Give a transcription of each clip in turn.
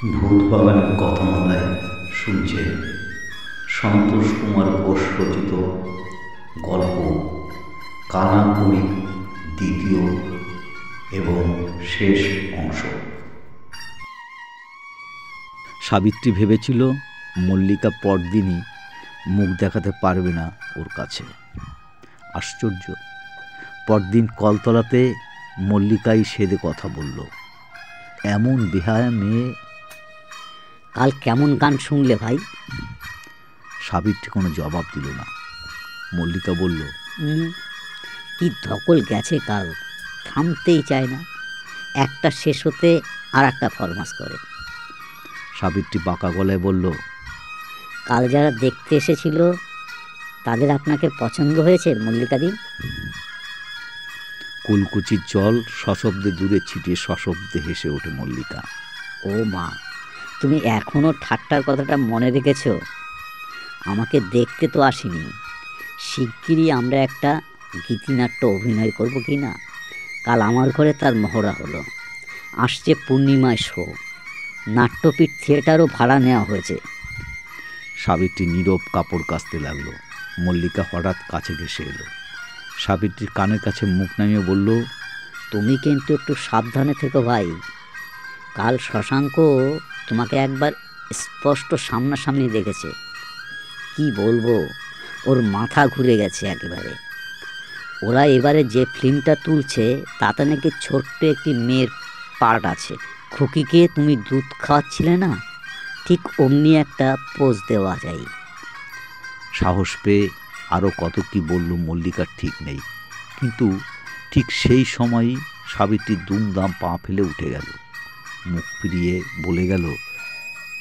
ভূত বাগানের কথামালায় শুনছে সন্তোষ কুমার ঘোষ রচিত গল্প কানাকুড়ি দ্বিতীয় এবং শেষ অংশ। সাবিত্রী ভেবেছিল মল্লিকা পরদিনই মুখ দেখাতে পারবে না ওর কাছে। আশ্চর্য, পরদিন কলতলাতে মল্লিকাই সেদে কথা বলল। এমন বেহায়া মেয়ে। কাল কেমন গান শুনলে ভাই? সাবিত্রী কোনো জবাব দিল না। মল্লিকা বলল, কি ধকল গেছে কাল, থামতেই চায় না, একটা শেষ হতে আর একটা ফরমাস করে। সাবিত্রী বাঁকা গলায় বলল, কাল যারা দেখতে এসেছিল তাদের আপনাকে পছন্দ হয়েছে মল্লিকাদি? কুলকুচির জল সশব্দে দূরে ছিটিয়ে সশব্দে হেসে ওঠে মল্লিকা। ও মা, তুমি এখনো ঠাট্টার কথাটা মনে রেখেছ? আমাকে দেখতে তো আসেনি, শিগগিরই আমরা একটা গীতিনাট্য অভিনয় করব কি না? কাল আমার ঘরে তার মহড়া হলো, আসছে পূর্ণিমায় শো, নাট্যপীঠ থিয়েটারও ভাড়া নেওয়া হয়েছে। সাবিত্রী নীরব কাপড় কাচতে লাগলো। মল্লিকা হঠাৎ কাছে ঘেসে এলো। সাবিত্রীর কানের কাছে মুখ নামিয়ে বলল, তুমি কিন্তু একটু সাবধানে থেকো ভাই। কাল শশাঙ্ক তোমাকে একবার স্পষ্ট সামনাসামনি দেখেছে। কি বলবো, ওর মাথা ঘুরে গেছে একেবারে। ওরা এবারে যে ফিল্মটা তুলছে তাতে নাকি ছোট্ট একটি মেয়ের পার্ট আছে। খুকিকে তুমি দুধ খাওয়াচ্ছিলে না, ঠিক অমনি একটা পোজ দেওয়া যায়। সাহস পেয়ে আরও কত কি বলল মল্লিকার ঠিক নেই, কিন্তু ঠিক সেই সময়ই সাবিত্রী দুমদাম পা ফেলে উঠে গেল। মুখ ফিরিয়ে বলে গেল,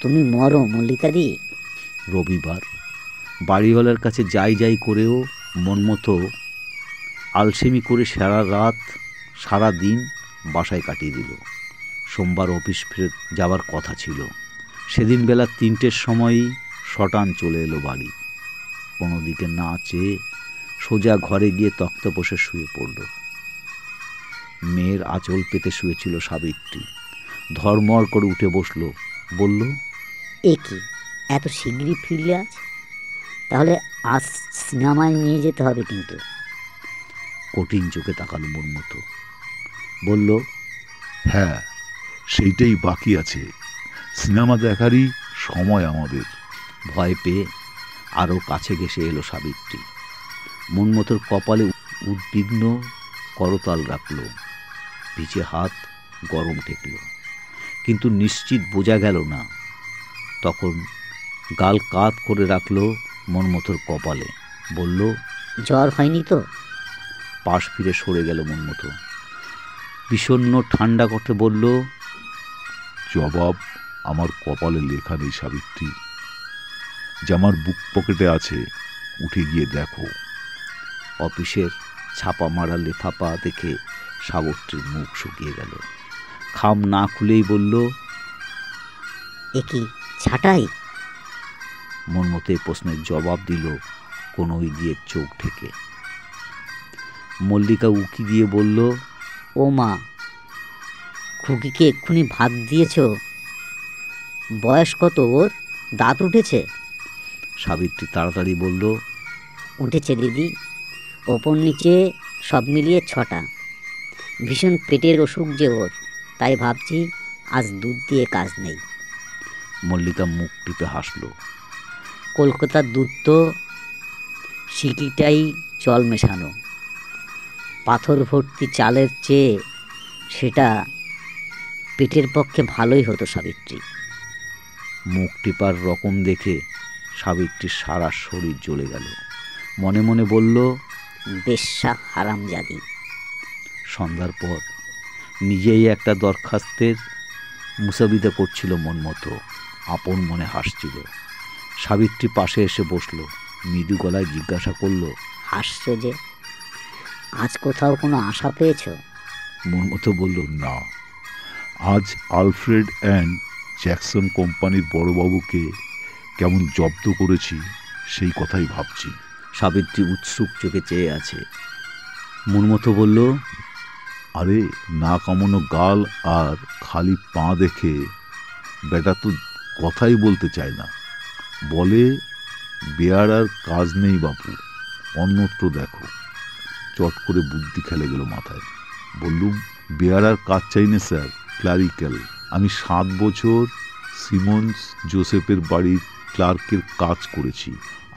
তুমি মরো মল্লিকাদি। রবিবার বাড়িওয়ালার কাছে যাই যাই করেও মন মতো আলসেমি করে সারা রাত সারা দিন বাসায় কাটিয়ে দিল। সোমবার অফিস ফিরে যাওয়ার কথা ছিল। সেদিন বেলা 3টের সময়ই শটান চলে এলো বাড়ি। কোনো দিকে না চেয়ে সোজা ঘরে গিয়ে তক্তপোষে শুয়ে পড়ল। মেয়ের আঁচল পেতে শুয়েছিল সাবিত্রী। ধর্মর করে উঠে বসলো, বলল, এ কি, এত শিগগিরই ফিরলে আজ? তাহলে আজ সিনেমায় নিয়ে যেতে হবে কিন্তু। কঠিন চোখে তাকালো মন মতো, বলল, হ্যাঁ, সেইটাই বাকি আছে, সিনেমা দেখারই সময় আমাদের। ভয় পেয়ে আরও কাছে ঘেসে এলো সাবিত্রী। মনমতোর কপালে উদ্বিগ্ন করতাল রাখল। ভিজে হাত গরম ঠেকল, কিন্তু নিশ্চিত বোঝা গেল না। তখন গাল কাত করে রাখল মনমতোর কপালে, বলল, জ্বর হয়নি তো? পাশ ফিরে সরে গেল মনমতো। বিষণ্ণ ঠান্ডা করতে বলল, জবাব আমার কপালে লেখা নেই সাবিত্রী, যে আমার বুক পকেটে আছে, উঠে গিয়ে দেখো। অফিসের ছাপা মারা লেফাপা দেখে সাবিত্রীর মুখ শুকিয়ে গেল। খাম না খুলেই বলল, এ কি ছাটাই? মনমতো এই প্রশ্নের জবাব দিল কোনোই দিয়ে চোখ ঢেকে। মল্লিকা উকি দিয়ে বলল, ও মা, খুকিকে এক্ষুনি ভাত দিয়েছ? বয়স কত ওর? দাঁত উঠেছে? সাবিত্রী তাড়াতাড়ি বলল, উঠেছে দিদি, ওপর নিচে সব মিলিয়ে 6টা। ভীষণ পেটের অসুখ যে ওর, তাই ভাবছি আজ দুধ দিয়ে কাজ নেই। মল্লিকা মুখ টিপে হাসল। কলকাতার দুধ তো সিকিটাই জল মেশানো, পাথর ভর্তি চালের চেয়ে সেটা পেটের পক্ষে ভালোই হতো সাবিত্রী। মুখ টিপার রকম দেখে সাবিত্রীর সারা শরীর জ্বলে গেল। মনে মনে বলল, বেশ্যা হারামজাদি। সন্ধ্যার পর নিজেই একটা দরখাস্তের মুসাবিদা করছিল মনমতো, আপন মনে হাসছিল। সাবিত্রী পাশে এসে বসল, মৃদু গলায় জিজ্ঞাসা করল, হাসছো যে, আজ কোথাও কোনো আশা পেয়েছ? মনমতো বলল, না, আজ আলফ্রেড অ্যান্ড জ্যাকসন কোম্পানির বড়বাবুকে কেমন জব্দ করেছি সেই কথাই ভাবছি। সাবিত্রী উৎসুক চোখে চেয়ে আছে। মনমতো বলল, আরে না কামানো গাল আর খালি পা দেখে বেটা তো কথাই বলতে চায় না, বলে বেয়ার আর কাজ নেই বাপু, অন্যত্র দেখো। চট করে বুদ্ধি খেলে গেল মাথায়। বললুম, বেয়ার আর কাজ চাই না স্যার, ক্লারিক্যাল। আমি 7 বছর সিমন্স জোসেফের বাড়ির ক্লার্কের কাজ করেছি।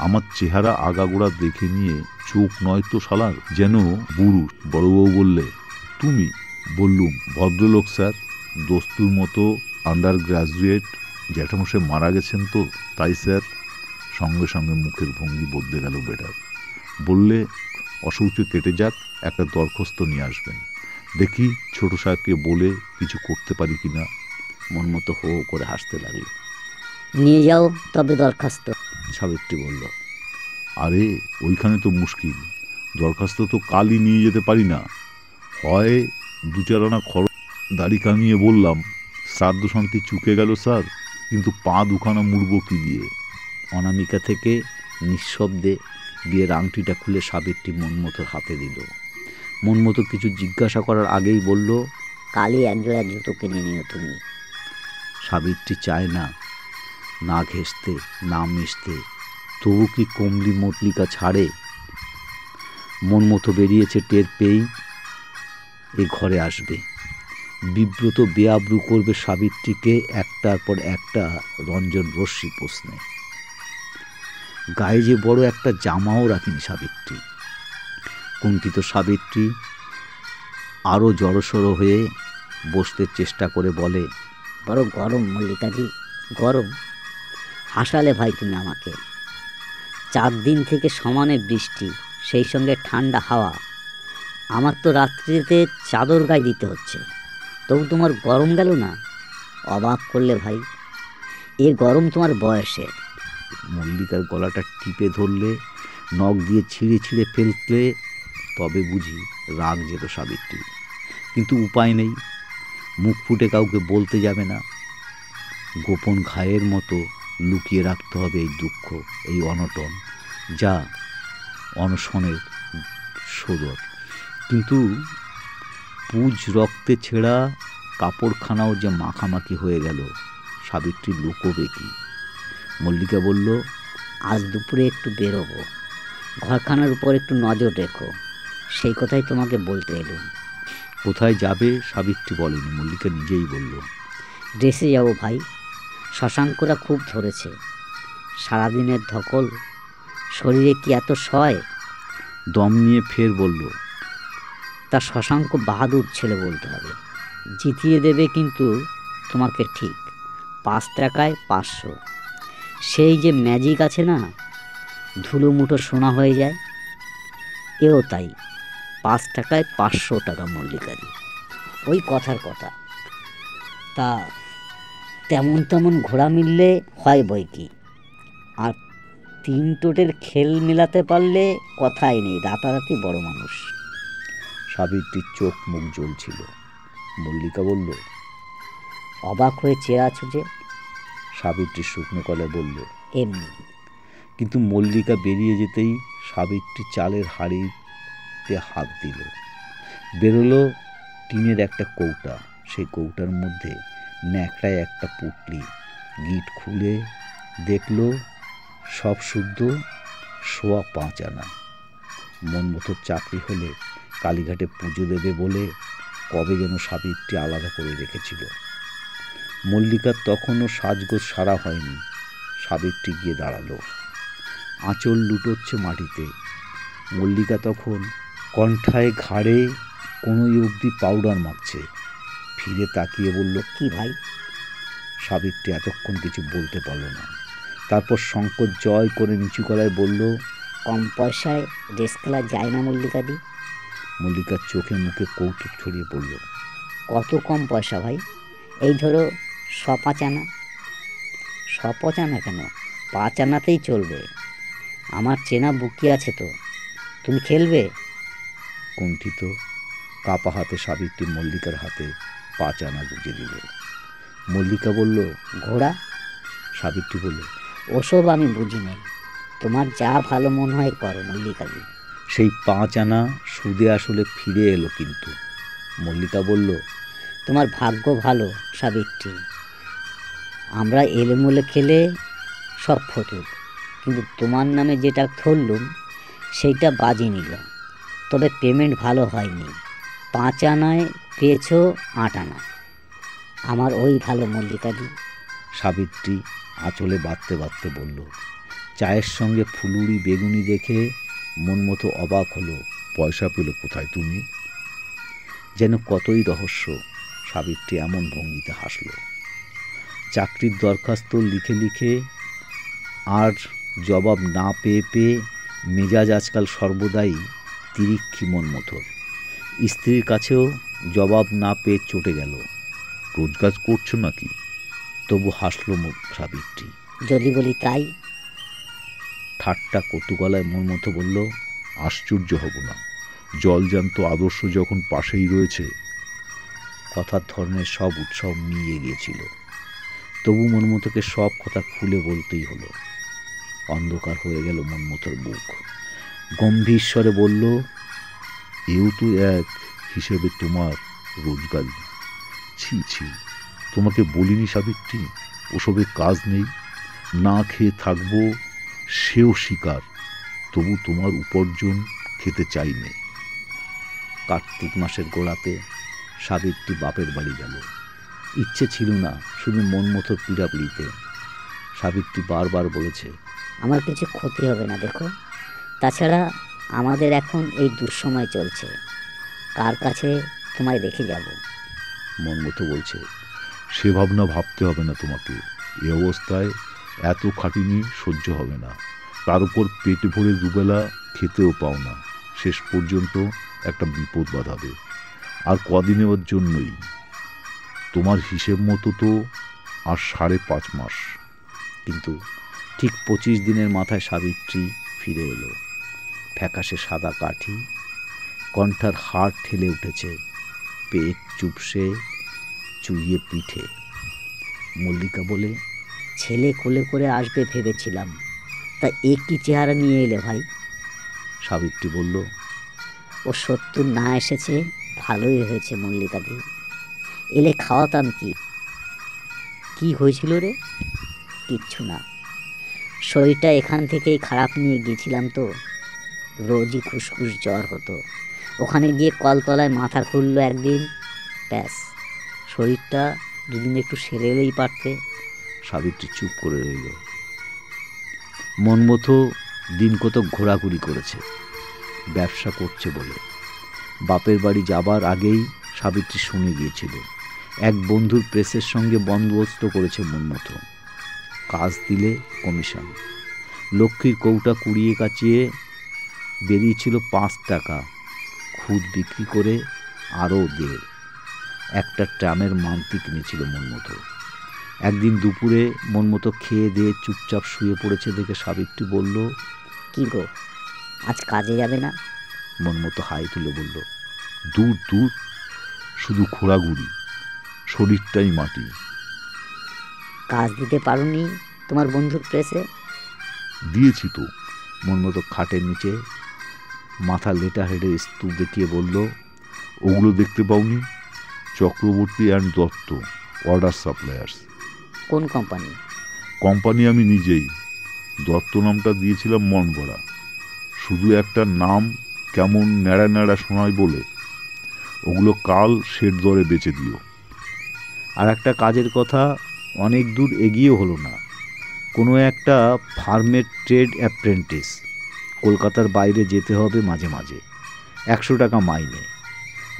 আমার চেহারা আগাগোড়া দেখে নিয়ে চোখ নয় তো শালার, যেন বুড়ু। বড়বউ বললে, তুমি? বললুম, ভদ্রলোক স্যার, দস্তুর মতো আন্ডার গ্রাজুয়েট। জ্যাঠামশাই মারা গেছেন তো, তাই স্যার। সঙ্গে সঙ্গে মুখের ভঙ্গি বদলে গেল বেটার। বললে, অসৌচ কেটে যাক, একটা দরখাস্ত নিয়ে আসবেন, দেখি ছোট সাহেবকে বলে কিছু করতে পারি কিনা। মন মতো হো করে হাসতে লাগলো। নিয়ে যাও তবে দরখাস্ত। সাবিত্রী বলল, আরে ওইখানে তো মুশকিল, দরখাস্ত তো কালই নিয়ে যেতে পারি না। হয় 2-4 আনা খরচ দাড়ি কামিয়ে বললাম, শ্রাদ্ধ শান্তি চুকে গেল স্যার, কিন্তু পা দুখানা মুড়ব কি দিয়ে। অনামিকা থেকে নিঃশব্দে বিয়ের আংটিটা খুলে সাবিত্রী মনমতোর হাতে দিল। মনমতো কিছু জিজ্ঞাসা করার আগেই বলল, কালই একজোড়া জুতো কিনে নিও তুমি। সাবিত্রী চায় না, না ঘেঁষতে না মিশতে, তবু কি কমলি মটলিকা ছাড়ে? মনমতো বেরিয়েছে টের পেয়েই এ ঘরে আসবে, বিব্রত বেআব্রু করবে সাবিত্রীকে একটার পর একটা রঞ্জন রশ্মি প্রশ্নে। গায়ে যে বড় একটা জামাও রাখেনি সাবিত্রী। কুণ্ঠিত সাবিত্রী আরও জড়সড় হয়ে বসতে চেষ্টা করে বলে, বড় গরম মল্লিকাজি, গরম। হাসালে ভাই তুমি আমাকে। 4 দিন থেকে সমানে বৃষ্টি, সেই সঙ্গে ঠান্ডা হাওয়া। আমার তো রাত্রিতে চাদর গায়ে দিতে হচ্ছে, তবু তোমার গরম গেল না? অবাক করলে ভাই, এ গরম তোমার বয়সে। মল্লিকার গলাটা টিপে ধরলে, নখ দিয়ে ছিঁড়ে ছিঁড়ে ফেললে তবে বুঝি রাগ যেত সাবিত্রী। কিন্তু উপায় নেই, মুখ ফুটে কাউকে বলতে যাবে না। গোপন ঘায়ের মতো লুকিয়ে রাখতে হবে এই দুঃখ, এই অনটন, যা অনশনের সদর। কিন্তু পুজ রক্তে ছেঁড়া কাপড়খানাও যে মাখামাখি হয়ে গেল, সাবিত্রী লুকোবে কি? মল্লিকা বলল, আজ দুপুরে একটু বেরোবো, ঘরখানার উপর একটু নজর রেখো, সেই কথাই তোমাকে বলতে এলুম। কোথায় যাবে সাবিত্রী বলেনি, মল্লিকা নিজেই বলল, ড্রেসে যাবো ভাই, শশাঙ্করা খুব ধরেছে। সারাদিনের ধকল, শরীরে কি এত সয়? দম নিয়ে ফের বলল, তা শশাঙ্ক বাহাদুর ছেলে বলতে হবে, জিতিয়ে দেবে কিন্তু তোমাকে ঠিক। 5 টাকায় 500, সেই যে ম্যাজিক আছে না, ধুলো মুঠো সোনা হয়ে যায়। এও তাই, 5 টাকায় 500 টাকা মল্লিকারি। ওই কথার কথা। তা তেমন তেমন ঘোড়া মিললে হয় বই কি, আর 3 টোটের খেল মেলাতে পারলে কথাই নেই, রাতারাতি বড় মানুষ। সাবিত্রীর চোখ মুখ জ্বলছিল। মল্লিকা বলল, অবাক হয়ে চেয়ে আছো যে? সাবিত্রী শুকনো গলায় বলল, এমনি। কিন্তু মল্লিকা বেরিয়ে যেতেই সাবিত্রী চালের হাঁড়িতে হাত দিল। বেরোলো টিনের একটা কৌটা, সেই কৌটার মধ্যে ন্যাকড়ায় একটা পুটলি। গিট খুলে দেখল সব শুদ্ধ 5.25 আনা। মনমতোর চাকরি হলে কালীঘাটে পুজো দেবে বলে কবে যেন সাবিত্রী আলাদা করে রেখেছিল। মল্লিকার তখনও সাজগোজ সারা হয়নি। সাবিত্রী গিয়ে দাঁড়ালো, আঁচল লুটোচ্ছে মাটিতে। মল্লিকা তখন কণ্ঠায় ঘাড়ে কোনোই অবধি পাউডার মাখছে। ফিরে তাকিয়ে বলল, কি ভাই? সাবিত্রী এতক্ষণ কিছু বলতে পারল না। তারপর সংকোচ জয় করে নিচু গলায় বলল, কম পয়সায় ড্রেস খেলা যায় না মল্লিকাদি? মল্লিকার চোখে মুখে কৌতুক ছড়িয়ে পড়ল। কত কম পয়সা ভাই? এই ধরো 5 আনা। 5 আনা কেন, 5 আনাতেই চলবে। আমার চেনা বুকি আছে তো, তুমি খেলবে? কুণ্ঠিত কাপা হাতে সাবিত্রী মল্লিকার হাতে 5 আনা গুঁজে দিল। মল্লিকা বলল, ঘোড়া? সাবিত্রী বলল, ওসব আমি বুঝি নেই, তোমার যা ভালো মনে হয় করো মল্লিকাদি। সেই 5 আনা সুদে আসলে ফিরে এলো। কিন্তু মল্লিকা বলল, তোমার ভাগ্য ভালো সাবিত্রী, আমরা এলোমেলো খেলে সব ফতুর, কিন্তু তোমার নামে যেটা ধরলুম সেইটা বাজি নিল। তবে পেমেন্ট ভালো হয়নি, 5 আনায় পেয়েছো 8 আনা। আমার ওই ভালো মল্লিকাদি। সাবিত্রী আঁচলে বাঁধতে বাঁধতে বলল। চায়ের সঙ্গে ফুলুরি বেগুনি দেখে মনমতো অবাক হলো। পয়সা পেলে কোথায় তুমি? যেন কতই রহস্য। সাবিত্রী এমন ভঙ্গিতে হাসল। চাকরির দরখাস্ত লিখে লিখে আর জবাব না পেয়ে পেয়ে মেজাজ আজকাল সর্বদাই তিরিক্ষি মনমথোর। স্ত্রীর কাছেও জবাব না পেয়ে চটে গেল। রোজগার করছো নাকি? তবু হাসল সাবিত্রী। যদি বলি তাই। ঠাট্টা কটুগলায় মনমতো বলল, আশ্চর্য হব না, জলজান্ত আদর্শ যখন পাশেই রয়েছে। কথার ধরনের সব উৎসব মিলিয়ে গিয়েছিল। তবু মনমতোকে সব কথা খুলে বলতেই হলো। অন্ধকার হয়ে গেল মনমতোর বুক। গম্ভীর স্বরে বলল, এও তো এক হিসেবে তোমার রোজগারি। ছি ছি, তোমাকে বলিনি সাবিত্রী ওসবে কাজ নেই, না খেয়ে থাকবো সেও স্বীকার, তবু তোমার উপার্জন খেতে চাই নে। কার্তিক মাসের গোড়াতে সাবিত্রী বাপের বাড়ি গেল। ইচ্ছে ছিল না, শুধু মনমতোর পীড়াপিড়িতে। সাবিত্রী বারবার বলেছে, আমার কিছু ক্ষতি হবে না দেখো। তাছাড়া আমাদের এখন এই দুঃসময় চলছে, কার কাছে তোমায় রেখে যাব? মনমতো বলছে, সে ভাবনা ভাবতে হবে না তোমাকে। এ অবস্থায় এত খাটিনি সহ্য হবে না। তার উপর পেটে ভরে দুবেলা খেতেও পাও না। শেষ পর্যন্ত একটা বিপদ বাঁধাবে। আর কদিনের জন্যই। তোমার হিসেব মতো তো আর 5.5 মাস। কিন্তু ঠিক 25 দিনের মাথায় সাবিত্রী ফিরে এলো। ফ্যাকাশে সাদা কাঠি, কণ্ঠার হাড় ঠেলে উঠেছে, পেট চুপসে চুইয়ে পিঠে। মল্লিকা বলে, ছেলে কোলে করে আসবে ভেবেছিলাম, তা এ কি চেহারা নিয়ে এলে ভাই? সাবিত্রী বলল, ও 70 না এসেছে, ভালোই হয়েছে মল্লিকাদি। এলে খাওয়াতাম কি। কি হয়েছিল রে? কিচ্ছু না, শরীরটা এখান থেকেই খারাপ নিয়ে গিয়েছিলাম তো। রোজই খুসখুস জ্বর হতো। ওখানে গিয়ে কলতলায় মাথা খুললো একদিন, ব্যাস শরীরটা দুদিন একটু সেরে এলেই পারতে। সাবিত্রী চুপ করে রইল। মনমতো দিন কত ঘোরাঘুরি করেছে, ব্যবসা করছে বলে। বাপের বাড়ি যাবার আগেই সাবিত্রী শুনে গিয়েছিল। এক বন্ধুর প্রেসের সঙ্গে বন্দোবস্ত করেছে মনমতো। কাজ দিলে কমিশন। লক্ষ্মীর কৌটা কুড়িয়ে কাচিয়ে বেরিয়েছিল 5 টাকা, খুদ বিক্রি করে আরও 1.5। একটা ট্রামের মান্তি কিনেছিল মনমতো। একদিন দুপুরে মনমতো খেয়ে দিয়ে চুপচাপ শুয়ে পড়েছে দেখে সাবিত্রী বলল, কি গো, আজ কাজে যাবে না? মনমতো হাই তুলে বলল, দূর দূর, শুধু ঘোরাঘুরি, শরীরটাই মাটি। কাজ দিতে পারোনি তোমার বন্ধুর প্রেসে? দিয়েছি তো। মনমতো খাটের নিচে মাথা লেটা হেডের স্তূপ দেখিয়ে বলল, ওগুলো দেখতে পাওনি? Chakraborty and Dutta, order suppliers. কোন কোম্পানি? কোম্পানি আমি নিজেই। দত্ত নামটা দিয়েছিলাম মন গড়া, শুধু একটা নাম কেমন ন্যাড়া ন্যাড়া শোনায় বলে। ওগুলো কাল শেড দরে বেচে দিও। আর একটা কাজের কথা অনেক দূর এগিয়েও হলো না। কোনো একটা ফার্মের ট্রেড অ্যাপ্রেন্টিস, কলকাতার বাইরে যেতে হবে মাঝে মাঝে। 100 টাকা মাইনে,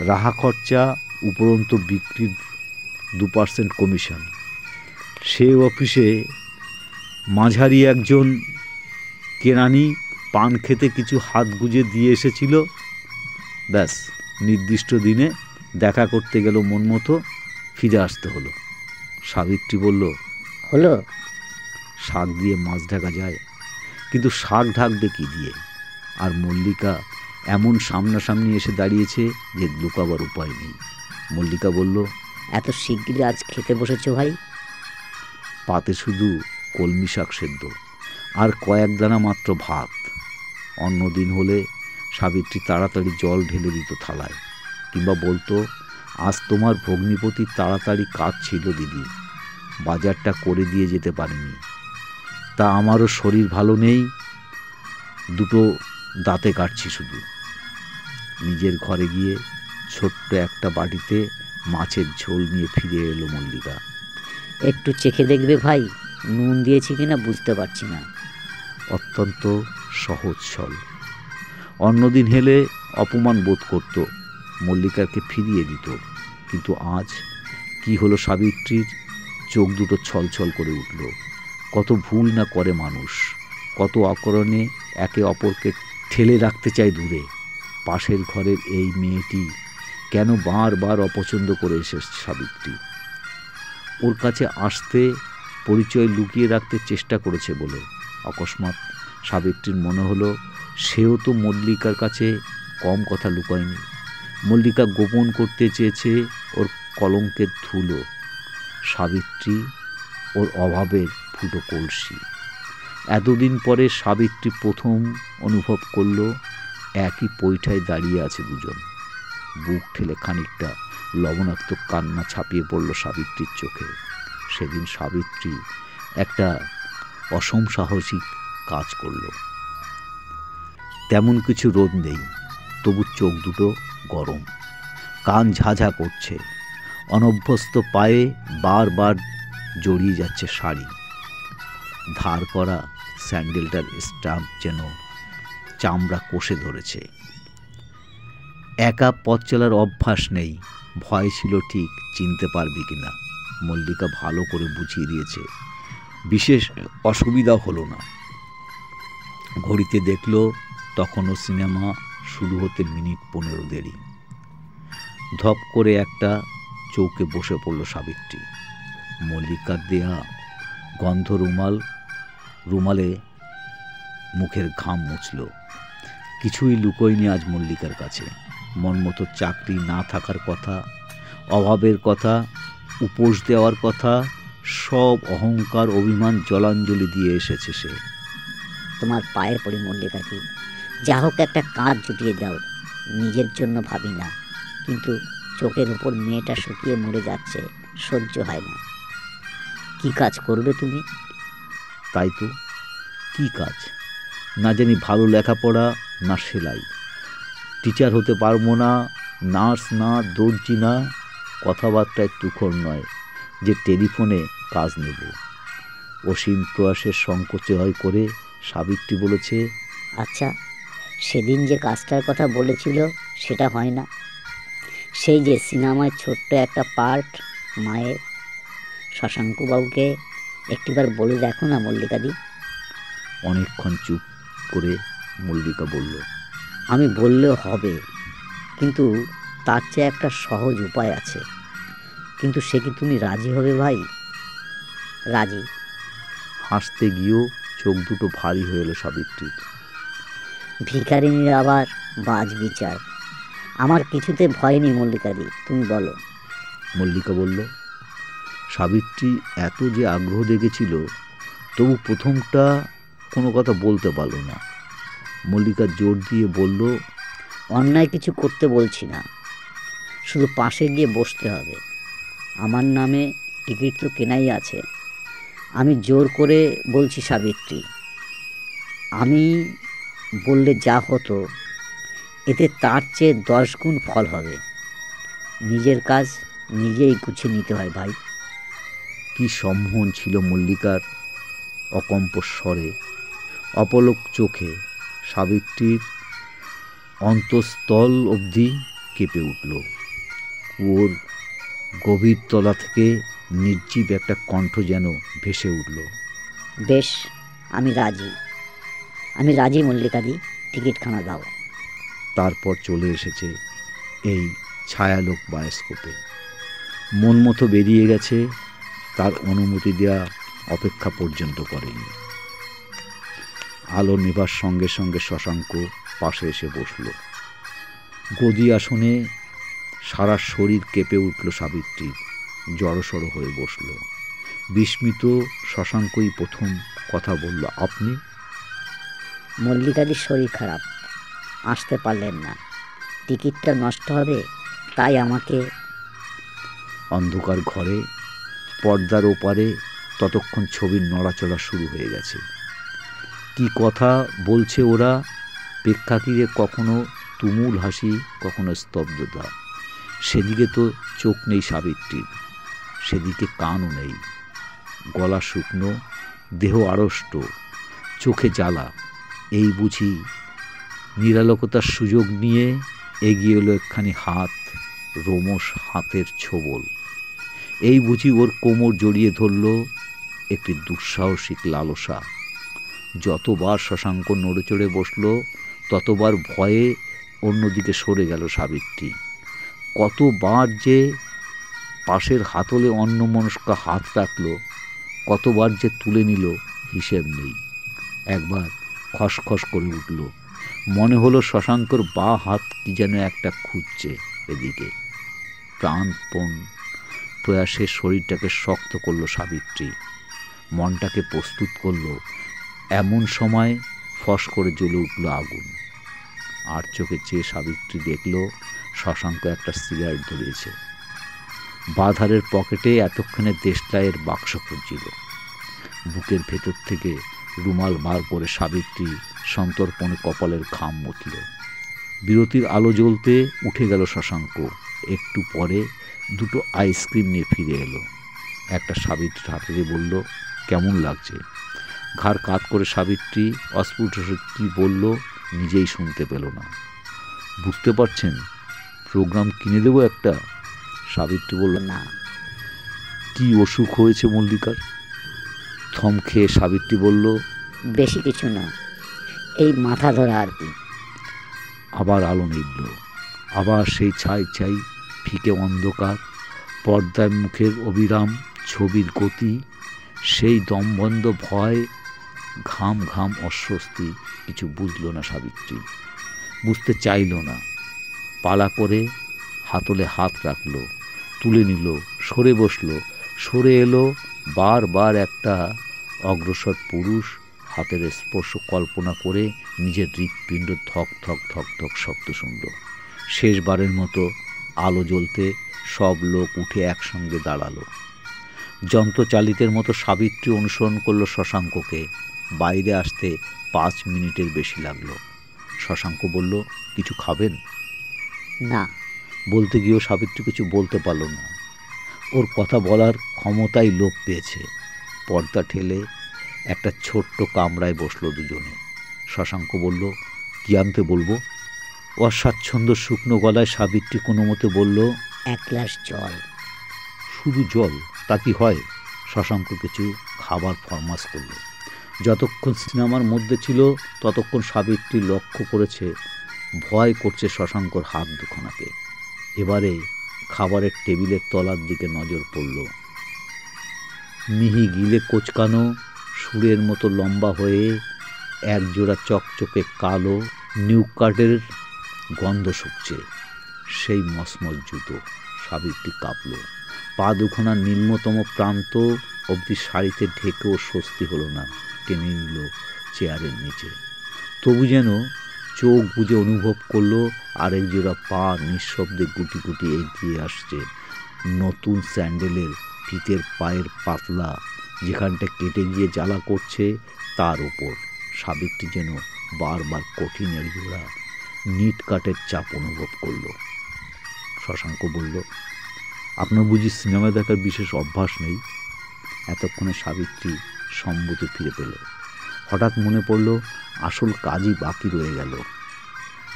রাহা খরচা, উপরন্ত বিক্রির 2% কমিশন। সে অফিসে মাঝারি একজন কেরানি পান খেতে কিছু হাত গুজে দিয়ে এসেছিল। ব্যাস, নির্দিষ্ট দিনে দেখা করতে গেল মনমতো, ফিরে আসতে হলো। সাবিত্রী বলল, হলো? শাক দিয়ে মাছ ঢাকা যায়, কিন্তু শাক ঢাকবে কি দিয়ে? আর মল্লিকা এমন সামনাসামনি এসে দাঁড়িয়েছে যে লুকাবার উপায় নেই। মল্লিকা বলল, এত শিগগিরই আজ খেতে বসেছো ভাই? পাতে শুধু কলমি শাক সেদ্ধ আর কয়েক দানা মাত্র ভাত। অন্যদিন হলে সাবিত্রী তাড়াতাড়ি জল ঢেলে দিত থালায়, কিংবা বলতো, আজ তোমার ভগ্নিপতির তাড়াতাড়ি কাজ ছিল দিদি, বাজারটা করে দিয়ে যেতে পারিনি। তা আমারও শরীর ভালো নেই, দুটো দাঁতে কাটছি শুধু। নিজের ঘরে গিয়ে ছোট্ট একটা বাটিতে মাছের ঝোল নিয়ে ফিরে এলো মল্লিকা। একটু চেখে দেখবে ভাই, নুন দিয়েছি কিনা বুঝতে পারছি না। অত্যন্ত সহজ সরল। অন্যদিন হেলে অপমান বোধ করত, মল্লিকাকে ফিরিয়ে দিত। কিন্তু আজ কি হলো সাবিত্রীর? চোখ দুটো ছলছল করে উঠল। কত ভুল না করে মানুষ, কত অকারণে একে অপরকে ঠেলে রাখতে চায় দূরে। পাশের ঘরের এই মেয়েটি কেন বারবার অপছন্দ করে এসেছে সাবিত্রী? ওর কাছে আসতে পরিচয় লুকিয়ে রাখতে চেষ্টা করেছে বলে। অকস্মাৎ সাবিত্রীর মনে হলো সেও তো মল্লিকার কাছে কম কথা লুকায়নি। মল্লিকা গোপন করতে চেয়েছে ওর কলঙ্কের ধুলো। সাবিত্রী ওর অভাবের ফুটো কলসি। এতদিন পরে সাবিত্রী প্রথম অনুভব করল একই পৈঠায় দাঁড়িয়ে আছে দুজন। বুক ঠেলে খানিকটা লবণাক্ত কান্না ছাপিয়ে পড়ল সাবিত্রীর চোখে। সেদিন সাবিত্রী একটা অসমসাহসিক কাজ করল। তেমন কিছু রোদ নেই, তবু চোখ দুটো গরম, কান ঝাঝা করছে। অনভ্যস্ত পায়ে বারবার জড়িয়ে যাচ্ছে শাড়ি। ধার করা স্যান্ডেলটার স্টাম্প যেন চামড়া কষে ধরেছে। একা পথ চলার অভ্যাস নেই, ভয় ছিল ঠিক চিনতে পারবি কিনা। মল্লিকা ভালো করে বুঝিয়ে দিয়েছে, বিশেষ অসুবিধা হলো না। ঘড়িতে দেখল তখনও সিনেমা শুরু হতে মিনিট 15 দেরি। ধপ করে একটা চৌকে বসে পড়ল সাবিত্রী। মল্লিকার দেয়া গন্ধ রুমালে মুখের ঘাম মুছল। কিছুই লুকোয়নি আজ মল্লিকার কাছে। মন মতো চাকরি না থাকার কথা, অভাবের কথা, উপোস দেওয়ার কথা, সব অহংকার অভিমান জলাঞ্জলি দিয়ে এসেছে সে। তোমার পায়ে পড়ি মল্লিকাকে, যা হোক একটা কাজ জুটিয়ে দাও। নিজের জন্য ভাবি না, কিন্তু চোখের উপর মেয়েটা শুকিয়ে মরে যাচ্ছে, সহ্য হয় না। কি কাজ করবে তুমি? তাই তো, কি কাজ? না জানি ভালো লেখাপড়া না সেলাই। টিচার হতে পারবো না, নার্স না, দর্জি না, কথাবার্তায় তুখর নয় যে টেলিফোনে কাজ নেব। অসীম প্রয়াসের সংকোচে হয় করে সাবিত্রী বলেছে, আচ্ছা, সেদিন যে কাজটার কথা বলেছিল সেটা হয় না? সেই যে সিনেমায় ছোট্ট একটা পার্ট মায়ের, শশাঙ্কবাবুকে একটিবার বলে দেখো না মল্লিকাদি। অনেকক্ষণ চুপ করে মল্লিকা বলল, আমি বললেও হবে, কিন্তু তার চেয়ে একটা সহজ উপায় আছে। কিন্তু সে কি তুমি রাজি হবে ভাই? রাজি। হাসতে গিয়েও চোখ দুটো ভারী হয়ে এলো সাবিত্রীর। ভিখারিনীর আবার বাজ বিচার। আমার কিছুতে ভয় নেই মল্লিকাদি, তুমি বলো। মল্লিকা বলল। সাবিত্রী এত যে আগ্রহ দেখেছিল, তবু প্রথমটা কোনো কথা বলতে পারল না। মল্লিকা জোর দিয়ে বলল, অন্যায় কিছু করতে বলছি না, শুধু পাশে গিয়ে বসতে হবে। আমার নামে টিকিট তো কেনাই আছে। আমি জোর করে বলছি সাবিত্রী, আমি বললে যা হতো, এতে তার চেয়ে 10 গুণ ফল হবে। নিজের কাজ নিজেই গুছিয়ে নিতে হয় ভাই। কি সম্মোহন ছিল মল্লিকার অকম্প স্বরে, অপলক চোখে। সাবিত্রীর অন্তঃস্থল অবধি কেঁপে উঠল। ওর গভীর তলা থেকে নির্জীব একটা কণ্ঠ যেন ভেসে উঠল, বেশ, আমি রাজি মল্লিকাদি, টিকিটখানা দাও। তারপর চলে এসেছে এই ছায়ালোক বায়োস্কোপে। মন মতো বেরিয়ে গেছে, তার অনুমতি দেয়া অপেক্ষা পর্যন্ত করেনি। আলো নেবার সঙ্গে সঙ্গে শশাঙ্ক পাশে এসে বসল। গদি আসনে সারা শরীর কেঁপে উঠল সাবিত্রীর, জড়সড় হয়ে বসল। বিস্মিত শশাঙ্কই প্রথম কথা বলল, আপনি? মল্লিকাদির শরীর খারাপ, আসতে পারলেন না। টিকিটটা নষ্ট হবে, তাই আমাকে। অন্ধকার ঘরে পর্দার ওপারে ততক্ষণ ছবির নড়াচড়া শুরু হয়ে গেছে। কি কথা বলছে ওরা, প্রেক্ষাগৃহে কখনো তুমুল হাসি, কখনো স্তব্ধতা। সেদিকে তো চোখ নেই সাবিত্রীর, সেদিকে কানও নেই। গলা শুকনো, দেহ আড়ষ্ট, চোখে জ্বালা। এই বুঝি নিরালোকতার সুযোগ নিয়ে এগিয়ে এলো একখানি হাত, রোমশ হাতের ছোবল। এই বুঝি ওর কোমর জড়িয়ে ধরল একটি দুঃসাহসিক লালসা। যতবার শশাঙ্ক নড়ে চড়ে বসল, ততবার ভয়ে অন্যদিকে সরে গেল সাবিত্রী। কতবার যে পাশের হাতলে অন্যমনস্ক হাত রাখল, কতবার যে তুলে নিল, হিসেব নেই। একবার খসখস করে উঠল, মনে হলো শশাঙ্কর বাঁ হাত কি যেন একটা খুঁজছে এদিকে। প্রাণপণ প্রয়াসে শরীরটাকে শক্ত করল সাবিত্রী, মনটাকে প্রস্তুত করল। এমন সময় ফস করে জ্বলে উঠল আগুন। আর চোখে চেয়ে সাবিত্রী দেখল শশাঙ্ক একটা সিগারেট ধরিয়েছে। বাঁধারের পকেটে এতক্ষণে দেশলাইয়ের বাক্স খুঁজছিল। বুকের ভেতর থেকে রুমাল বার করে সাবিত্রী সন্তর্পণে কপালের ঘাম মুছল। বিরতির আলো জ্বলতে উঠে গেল শশাঙ্ক। একটু পরে দুটো আইসক্রিম নিয়ে ফিরে এলো। একটা সাবিত্রীর হাতে দিয়ে বলল, কেমন লাগছে? ঘাড় কাত করে সাবিত্রী অস্ফুট কি বলল নিজেই শুনতে পেল না। বুঝতে পারছেন, প্রোগ্রাম কিনে দেবো একটা? সাবিত্রী বলল, না। কি অসুখ হয়েছে মল্লিকার? থম খেয়ে সাবিত্রী বলল, বেশি কিছু না, এই মাথা ধরা আর কি। আবার আলো নিভল। আবার সেই ছাই ছাই ফিকে অন্ধকার, পর্দায় মুখের অবিরাম ছবির গতি, সেই দমবন্ধ ভয়, ঘাম ঘাম অস্বস্তি। কিছু বুঝল না সাবিত্রী, বুঝতে চাইল না। পালা করে হাতলে হাত রাখল, তুলে নিল, সরে বসল, সরে এলো। বারবার একটা অগ্রসর পুরুষ হাতের স্পর্শ কল্পনা করে নিজের হৃৎপিণ্ড ধক ধক ধক ধক শব্দ শুনল। শেষবারের মতো আলো জ্বলতে সব লোক উঠে একসঙ্গে দাঁড়ালো। যন্ত্রচালিতের মতো সাবিত্রী অনুসরণ করলো শশাঙ্ককে। বাইরে আসতে 5 মিনিটের বেশি লাগলো। শশাঙ্ক বলল, কিছু খাবেন? না। বলতে গিয়েও সাবিত্রী কিছু বলতে পারল না। ওর কথা বলার ক্ষমতাই লোপ পেয়েছে। পর্দা ঠেলে একটা ছোট্ট কামরায় বসলো দুজনে। শশাঙ্ক বলল, কি আনতে বলবো? অস্বাচ্ছন্দ্য শুকনো গলায় সাবিত্রী কোনো মতে বলল, 1 গ্লাস জল। শুধু জল? তা কি হয়? শশাঙ্ক কিছু খাবার ফরমাস করল। যতক্ষণ সিনেমার মধ্যে ছিল ততক্ষণ সাবিত্রী লক্ষ্য করেছে, ভয় করছে শশাঙ্কর হাত দুখানাকে। এবারে খাবারের টেবিলের তলার দিকে নজর পড়ল। মিহি গিলে কোচকানো, সুরের মতো লম্বা হয়ে একজোড়া চকচকে কালো নিউকাটের গন্ধ শুকছে। সেই মসমস জুতো। সাবিত্রী কাঁপল। পা দুখানার নিম্নতম প্রান্ত অবধি শাড়িতে ঢেকেও স্বস্তি হলো না। টেনে নিল চেয়ারের নিচে। তবু যেন চোখ বুজে অনুভব করলো আরেক জোড়া পা নিঃশব্দে গুটি গুটি এগিয়ে আসছে। নতুন স্যান্ডেলের ফিতের পায়ের পাতলা যেখানটা কেটে গিয়ে জ্বালা করছে তার ওপর সাবিত্রী যেন বারবার কঠিন এক জোড়া নিট কাটের চাপ অনুভব করল। শশাঙ্ক বলল, আপনার বুঝি সিনেমা দেখার বিশেষ অভ্যাস নেই? এতক্ষণে সাবিত্রী সম্মতি ফিরে পেল। হঠাৎ মনে পড়ল আসল কাজই বাকি রয়ে গেল।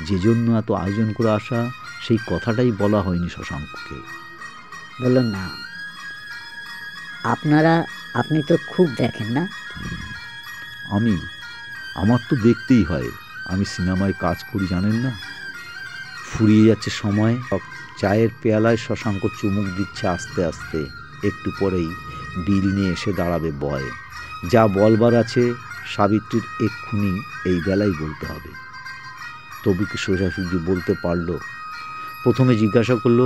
যে জন্য এত আয়োজন করে আসা, সেই কথাটাই বলা হয়নি শশাঙ্ককে। বলল, না। আপনি তো খুব দেখেন না? আমার তো দেখতেই হয়। আমি সিনেমায় কাজ করি, জানেন না? ফুরিয়ে যাচ্ছে সময়। চায়ের পেয়ালায় শশাঙ্ক চুমুক দিচ্ছে আস্তে আস্তে। একটু পরেই বিল নিয়ে এসে দাঁড়াবে বয়। যা বলবার আছে সাবিত্রীর এক্ষুনি এই বেলায় বলতে হবে। তবু কি সোজাসুজি বলতে পারল? প্রথমে জিজ্ঞাসা করলো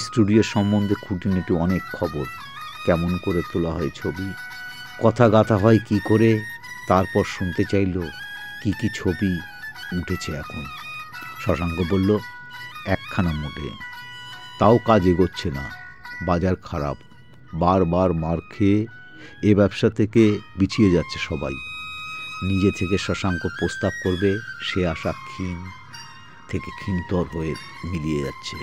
স্টুডিও সম্বন্ধে খুঁটিনাটি অনেক খবর, কেমন করে তোলা হয় ছবি, কথা গাথা হয় কি করে। তারপর শুনতে চাইল কি কি ছবি উঠেছে এখন। শশাঙ্ক বলল, 1খানা মোটে। তাও কাজ এগোচ্ছে না, বাজার খারাপ। বারবার মার খেয়ে এ ব্যবসা থেকে পিছিয়ে যাচ্ছে সবাই। নিজে থেকে শশাঙ্ক প্রস্তাব করবে, সে আশা ক্ষীণ থেকে ক্ষীণতর হয়ে মিলিয়ে যাচ্ছে।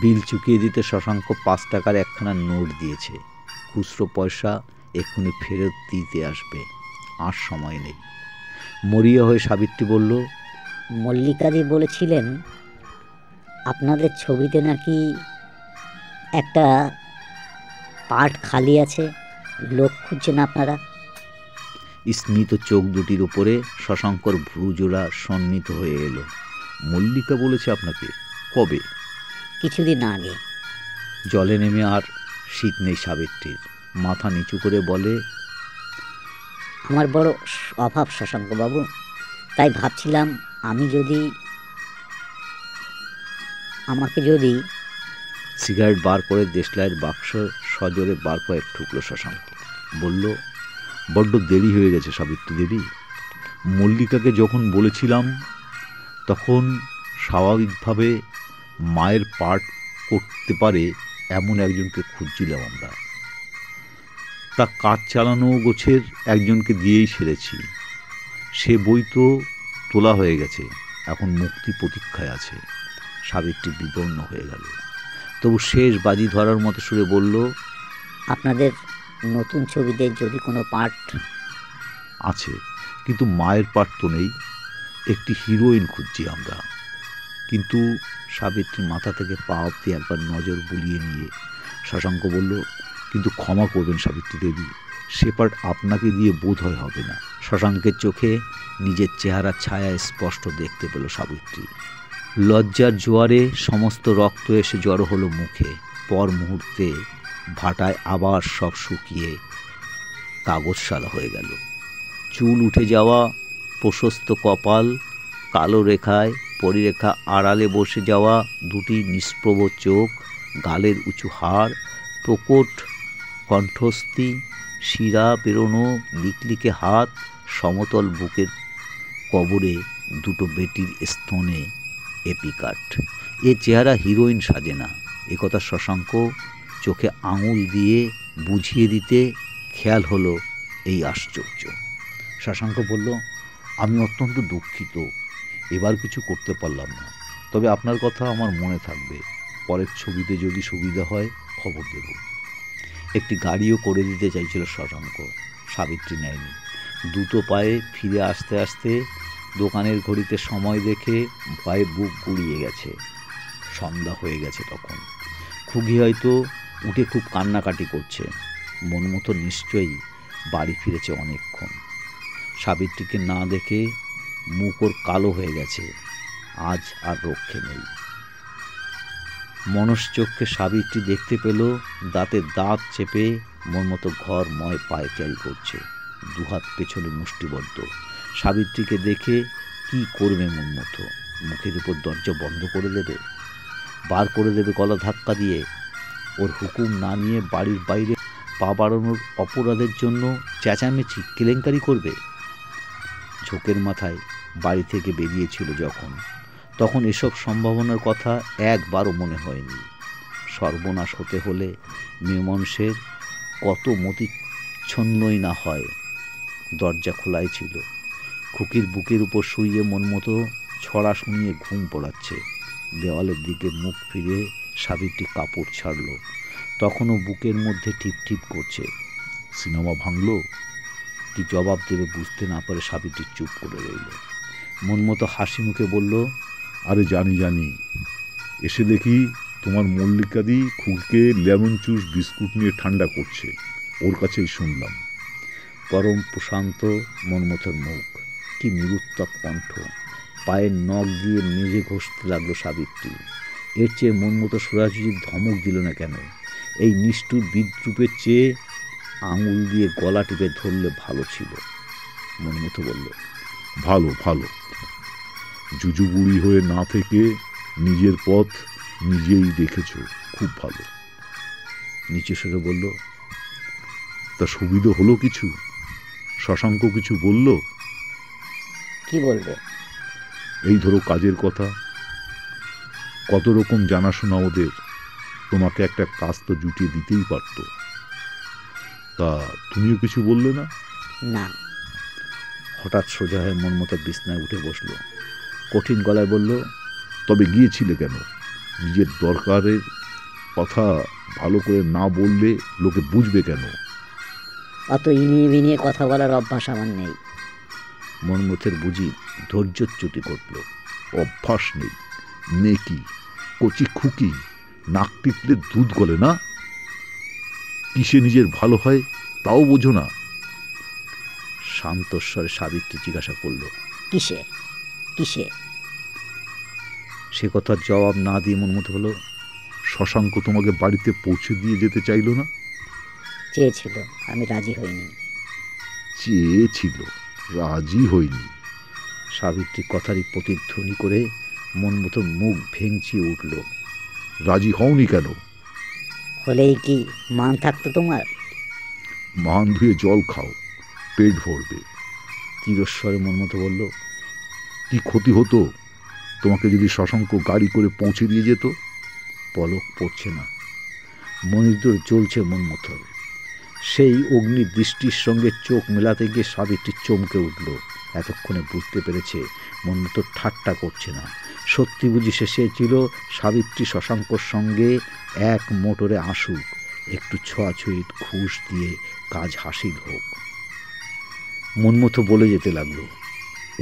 বিল চুকিয়ে দিতে শশাঙ্ক 5 টাকার একখানা নোট দিয়েছে। খুচরো পয়সা এক্ষুনি ফেরত দিতে আসবে, আর সময় নেই। মরিয়া হয়ে সাবিত্রী বলল, মল্লিকাদি বলেছিলেন আপনাদের ছবিতে নাকি একটা পার্ট খালি আছে, লোক খুঁজছেন আপনারা। স্মিত চোখ দুটির উপরে শশাঙ্কর ভ্রুজোড়া সন্নিত হয়ে এলো। মল্লিকা বলেছে আপনাকে? কবে? কিছুদিন আগে। জলে নেমে আর শীত নেই সাবিত্রীর। মাথা নিচু করে বলে, আমার বড় অভাব শশাঙ্কবাবু, তাই ভাবছিলাম আমাকে যদি সিগারেট বার করে দেশলাইয়ের বাক্স সজোরে বার কয়েক ঠুকলো শশাঙ্ক। বলল, বড্ড দেরি হয়ে গেছে সাবিত্রী দেবী। মল্লিকাকে যখন বলেছিলাম তখন স্বাভাবিকভাবে মায়ের পার্ট করতে পারে এমন একজনকে খুঁজছিলাম আমরা। তা কাজ চালানো গোছের একজনকে দিয়েই সেরেছি। সে বই তো তোলা হয়ে গেছে, এখন মুক্তি প্রতীক্ষায় আছে। সাবিত্রী বিবর্ণ হয়ে গেল, তবু শেষ বাজি ধরার মতো সুরে বলল, আপনাদের নতুন ছবিতে যদি কোনো পার্ট আছে, কিন্তু মায়ের পার্ট তো নেই। একটি হিরোইন খুঁজছি আমরা। কিন্তু সাবিত্রীর মাথা থেকে পা অব্দি একবার নজর বুলিয়ে নিয়ে শশাঙ্ক বলল, কিন্তু ক্ষমা করবেন সাবিত্রী দেবী, সে পার্ট আপনাকে দিয়ে বোধ হয় হবে না। শশাঙ্কের চোখে নিজের চেহারা ছায়া স্পষ্ট দেখতে পেল সাবিত্রী। লজ্জার জোয়ারে সমস্ত রক্ত এসে জড়ো হলো মুখে। পর মুহূর্তে ভাটায় আবার সব শুকিয়ে কাগজ সাদা হয়ে গেল। চুল উঠে যাওয়া প্রশস্ত কপাল, কালো রেখায় পরিরেখা আড়ালে বসে যাওয়া দুটি নিষ্প্রভ চোখ, গালের উঁচু হাড়, প্রকট কণ্ঠস্থি, শিরা বেরোনো লিকলিকে হাত, সমতল বুকের কবরে দুটো বেটির স্তনে এপিকাট। এ চেহারা হিরোইন সাজে না, একথা শশাঙ্ক চোখে আঙুল দিয়ে বুঝিয়ে দিতে খেয়াল হলো এই আশ্চর্য। শশাঙ্ক বলল, আমি অত্যন্ত দুঃখিত, এবার কিছু করতে পারলাম না। তবে আপনার কথা আমার মনে থাকবে। পরের ছবিতে যদি সুবিধা হয় খবর দেব। একটি গাড়িও করে দিতে চাইছিল শশাঙ্ক, সাবিত্রী নেয়নি। দুটো পায়ে ফিরে আসতে আসতে দোকানের ঘড়িতে সময় দেখে ভয়ে বুক গুড়িয়ে গেছে। সন্ধ্যা হয়ে গেছে তখন। খুগি হয়তো উঠে খুব কান্নাকাটি করছে। মন মতো নিশ্চয়ই বাড়ি ফিরেছে অনেকক্ষণ। সাবিত্রীকে না দেখে মুখ ওর কালো হয়ে গেছে, আজ আর রক্ষে নেই। মনশ্চক্ষে সাবিত্রী দেখতে পেল দাঁতে দাঁত চেপে মন মতো ঘরময় পায়চারি করছে, দুহাত পেছনে মুষ্টিবদ্ধ। সাবিত্রীকে দেখে কি করবে মন মতো? মুখের উপর দরজা বন্ধ করে দেবে, বার করে দেবে গলা ধাক্কা দিয়ে? ওর হুকুম না নিয়ে বাড়ির বাইরে পা বাড়ানোর অপরাধের জন্য চেঁচামেচি কেলেঙ্কারি করবে? ঝোঁকের মাথায় বাড়ি থেকে বেরিয়েছিল তখন এসব সম্ভাবনার কথা একবারও মনে হয়নি। সর্বনাশ হতে হলে মেয়ে মানুষের কত মতিচ্ছন্নই না হয়। দরজা খোলাই ছিল। খুকির বুকের উপর শুইয়ে মন মতো ছড়া শুনিয়ে ঘুম পড়াচ্ছে। দেওয়ালের দিকে মুখ ফিরে সাবিত্রী কাপড় ছাড়ল, তখনও বুকের মধ্যে টিপ টিপ করছে। সিনেমা ভাঙল? কি জবাব দেবে বুঝতে না পারে সাবিত্রী চুপ করে রইল। মন মতো হাসি মুখে বলল, আরে জানি জানি, এসে দেখি তোমার মল্লিকাদি খুকিকে লেমন জুস বিস্কুট নিয়ে ঠান্ডা করছে, ওর কাছেই শুনলাম। পরম প্রশান্ত মনমথর মুখ, কি নিরুত্তাপ কণ্ঠ। পায়ের নখ দিয়ে মেঝে ঘষতে লাগলো সাবিত্রী। এর চেয়ে মনমতো সোজাসুজি ধমক দিল না কেন? এই নিষ্ঠুর বিদ্রুপের চেয়ে আঙুল দিয়ে গলা টিপে ধরলে ভালো ছিল। মনমতো বলল, ভালো ভালো, জুজুবুড়ি হয়ে না থেকে নিজের পথ নিজেই দেখেছ, খুব ভালো। নিচু স্বরে বলল, তা সুবিধা হলো কিছু? শশাঙ্ক কিছু বলল? কি বলবে? এই ধরো কাজের কথা, কত রকম জানাশোনা ওদের, তোমাকে একটা কাজ তো জুটিয়ে দিতেই পারত। তা তুমিও কিছু বললে না? না। হঠাৎ সোজা হয়ে মনমতো বিছনায় উঠে বসল, কঠিন গলায় বলল, তবে গিয়েছিলে কেন? নিজের দরকারের কথা ভালো করে না বললে লোকে বুঝবে কেন? অত ইনিয়ে বিনিয়ে কথা বলার অভ্যাস আমার নেই। মনমথের বুঝি ধৈর্যচ্যুতি ঘটল। অভ্যাস নেই? নেকি কচি খুকি, নাক টিপলে দুধ গলে না? কিসে নিজের ভালো হয় তাও বোঝো না? শান্তস্বরে সাবিত্রী জিজ্ঞাসা করল, কিসে কিসে? সে কথার জবাব না দিয়ে মনমতো হলো, শশাঙ্ক তোমাকে বাড়িতে পৌঁছে দিয়ে যেতে চাইল না? চেয়েছিল, আমি রাজি হইনি। চেয়েছিল, রাজি হয়নি? সাবিত্রী কথারই প্রতিধ্বনি করে মনমতো মুখ ভেঙচিয়ে উঠল। রাজি হওনি কেন? হলেই কি মান থাকতো তোমার? মান ধুয়ে জল খাও, পেট ভরবে। চিরস্বরে মনমতো বলল, কি ক্ষতি হতো তোমাকে যদি শশাঙ্ক গাড়ি করে পৌঁছে দিয়ে যেত? পলক পড়ছে না, মনিদর জ্বলছে মনমথর। সেই অগ্নি দৃষ্টির সঙ্গে চোখ মেলাতে গিয়ে সাবিত্রী চমকে উঠল। এতক্ষণে বুঝতে পেরেছে মনমতো ঠাট্টা করছে না, সত্যি বুঝি সে চেয়েছিল সাবিত্রী শশাঙ্কর সঙ্গে এক মোটরে আসুক, একটু ছোঁয়াছুঁয়ির ঘুষ দিয়ে কাজ হাসিল হোক। মনমতো বলে যেতে লাগলো,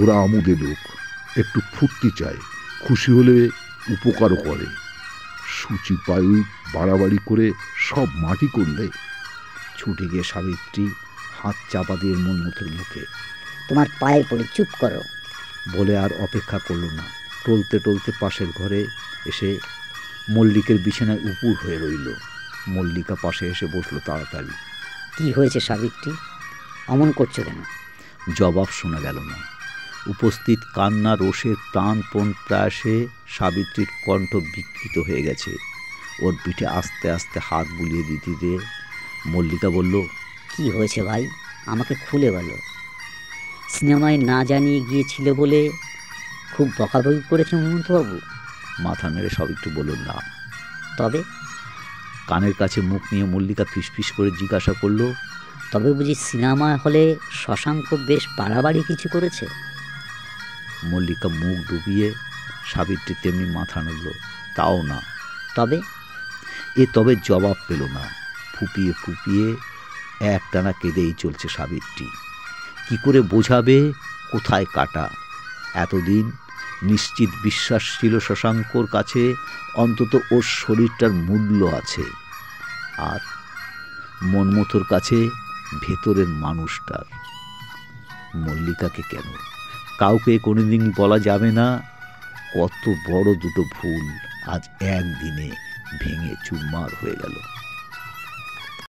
ওরা আমোদে লোক, একটু ফুর্তি চায়, খুশি হলে উপকারও করে। সূচি পায়ু বাড়াবাড়ি করে সব মাটি করলে। ছুটে গিয়ে সাবিত্রী হাত চাপা দিয়ে মনমথের মুখে, তোমার পায়ে পড়ে চুপ করো। বলে আর অপেক্ষা করল না, টলতে টলতে পাশের ঘরে এসে মল্লিকের বিছানায় উপুর হয়ে রইল। মল্লিকা পাশে এসে বসলো তাড়াতাড়ি। কি হয়েছে সাবিত্রী, অমন করছো কেন? জবাব শোনা গেল না। উপস্থিত কান্না রোষের প্রাণপণ প্রয়াসে সাবিত্রীর কণ্ঠ বিকৃত হয়ে গেছে। ওর পিঠে আস্তে আস্তে হাত বুলিয়ে দিতে দিয়ে মল্লিকা বলল, কি হয়েছে ভাই, আমাকে খুলে বলো। সিনেমায় না জানিয়ে গিয়েছিল বলে খুব বকাবকি করেছে মমতাবাবু? মাথা নেড়ে সাবিত্রী বলল, না। তবে? কানের কাছে মুখ নিয়ে মল্লিকা ফিসফিস করে জিজ্ঞাসা করল, তবে বুঝি সিনেমা হলে শশাঙ্ক বেশ বাড়াবাড়ি কিছু করেছে? মল্লিকা মুখ ডুবিয়ে সাবিত্রী তেমনি মাথা নাড়ল, তাও না। তবে? এ তবে জবাব পেল না। ফুপিয়ে ফুপিয়ে একটানা কেঁদেই চলছে সাবিত্রী। কি করে বোঝাবে কোথায় কাটা? এতদিন নিশ্চিত বিশ্বাস ছিল শশাঙ্কর কাছে অন্তত ওর শরীরটার মূল্য আছে, আর মনমথোর কাছে ভেতরের মানুষটার। মল্লিকাকে কেন, কাউকে কোনোদিন বলা যাবে না। কত বড় দুটো ভুল আজ একদিনে ভেঙে চুরমার হয়ে গেল।